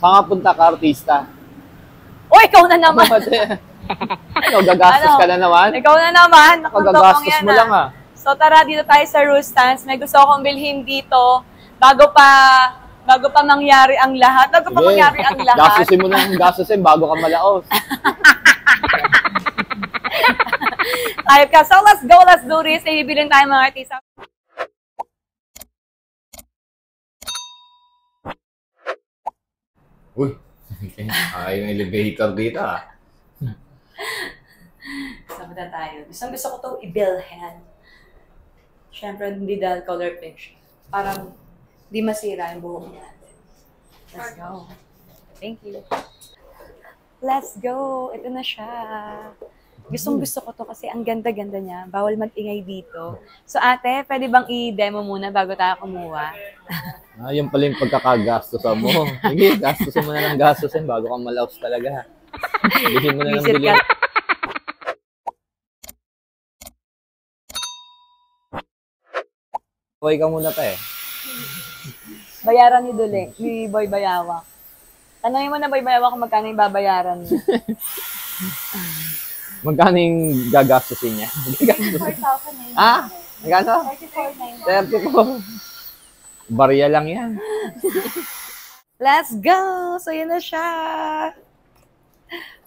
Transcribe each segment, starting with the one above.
Pangapunta ka, artista. O, ikaw na naman. Ano, gagastos ka na naman? Ikaw na naman. Pagagastos mo lang ah. So tara, dito tayo sa Rustans. May gusto akong bilhin dito bago pa mangyari ang lahat. Bago pa mangyari ang lahat. Gastusin mo na ang gastusin bago ka malaos. Ayop ka. So let's go, let's do this. Ibibilin tayo mga artista. Uy, ay yung elevator dito ah. Sabi na tayo. Gusto ko itong ibilhin. Siyempre, hindi dahil color picture. Parang di masira yung buhok natin. Let's go. Thank you. Let's go. Ito na siya. Gusto ko to kasi ang ganda-ganda niya. Bawal mag-ingay dito. So ate, pwede bang i-demo muna bago tayo kumuha? Yun pala yung pagkakagastosan mo. Sige, gastusin mo na ng gastusin bago ka malaos talaga. Bilhin mo na ng bilhin. Boy ka muna pa eh. Bayaran ni Dule, ni Boy Bayawak. Tanongin mo na Boy Bayawak kung magkano yung babayaran niya. Magkano yung gagastusin niya? 34,000 Ah? Magkano? 34. Barya lang yan. Let's go! So yun na siya.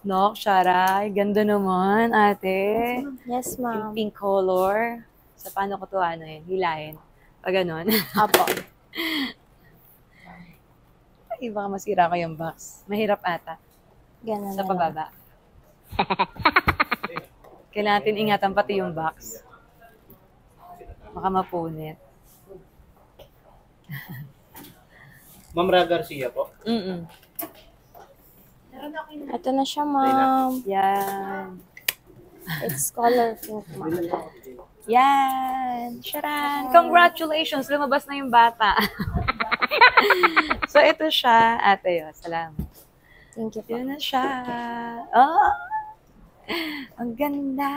Nok, Sharay, ganda naman ate. Yes, ma'am. Yung pink color. Sa paano ko to hilahin. Pag ganon. Apo. Ay, baka masira ko yung box. Mahirap ata. Ganun Sa pababa. Kailangan natin ingatan pati yung box. Baka mapunit. Ma'am Ra Garcia po? Ito na siya, ma'am. Yan. It's color pink, ma'am. Yan! Sharan! Congratulations! Lumabas na yung bata. So, ito siya. Ate, salamat. Thank you po. Ito na siya. Oh! Ang ganda!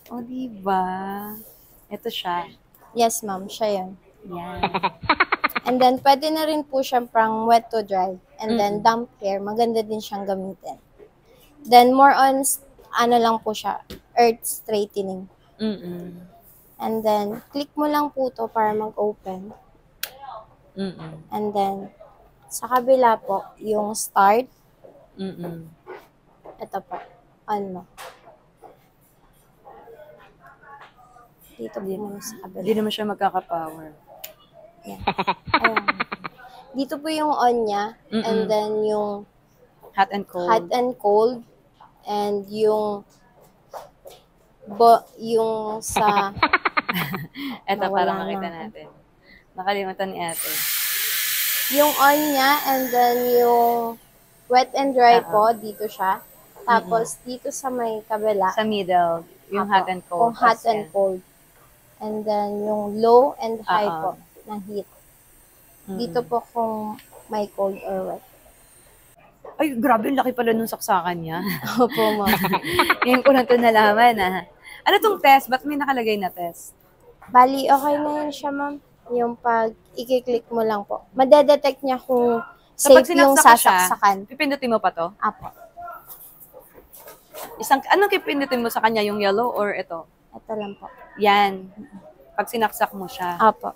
O, diba? Ito siya. Yes, ma'am. Siya yun. Yan. And then, pwede na rin po siyang pang wet to dry. And then, damp hair. Maganda din siyang gamitin. Then, more on, ano lang po siya, earth straightening. And then, click mo lang po to para mag-open. And then, sa kabila po, yung start. Ito po. Ano? Dito po yung sa kabila. Hindi naman siya magkaka-power. Yan. Ayan. Dito po yung on niya. And then, yung hot and cold. Hot and cold. And yung yung sa Eto, para makita natin. Nakalimutan ni ate. Yung on niya, and then yung wet and dry po, dito siya. Tapos, dito sa may kabila. Sa middle, yung hot and cold. Yung hot and cold. And then, yung low and high po ng heat. Dito po kung may cold or wet. Ay, grabe, laki pala nung saksakan niya. Opo, ma'am. Ngayon ko lang ito nalaman, Ano tong test? Ba't may nakalagay na test? Bali, okay na yun siya, ma'am. Yung pag i-click mo lang po. Madedetect niya kung safe yung sasaksakan. Pipindutin mo pa to? Apo. Anong pipindutin mo sa kanya? Yung yellow or ito? Ito lang po. Yan. Pag sinaksak mo siya. Apo.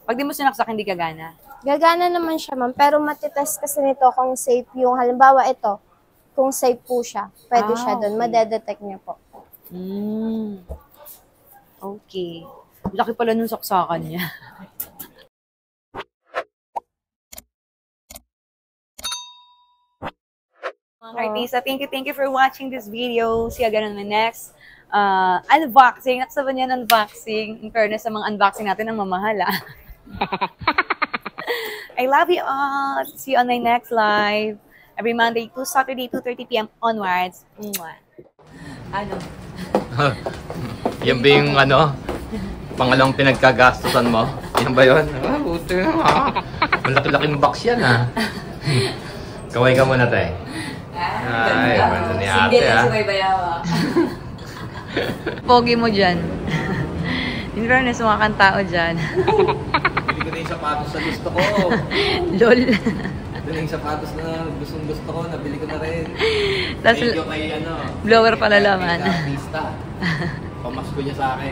Pag di mo sinaksak, hindi gagana. Gagana naman siya, ma'am. Pero matitest kasi nito kung safe yung, halimbawa ito, kung safe po siya, pwede siya doon. Madedetect niya po. Okay. Laki pala nung saksakan niya. Mga artista, thank you for watching this video. See you again on my next unboxing. At sabi niyan unboxing. In fairness sa mga unboxing natin, ang mamahal I love you all. See you on my next live. Every Monday to Saturday, 2:30 p.m. onwards. Mwah. Ano? Yan ba yung pangalawang pinagkagastusan mo? Yan ba yun? Buti na. Malaki-laking box yan Kaway ka muna tayo. Ay, banda ni ate si Boy Bayawak. Pogi mo dyan. In fairness, mga kantao dyan. Bili ko na yung sapatos sa gusto ko. Lol. na yung sapatos na gusto ko, nabili ko na rin. Tas, Thank you kay blower pala laman. Kay artista. Pamasko niya sa akin.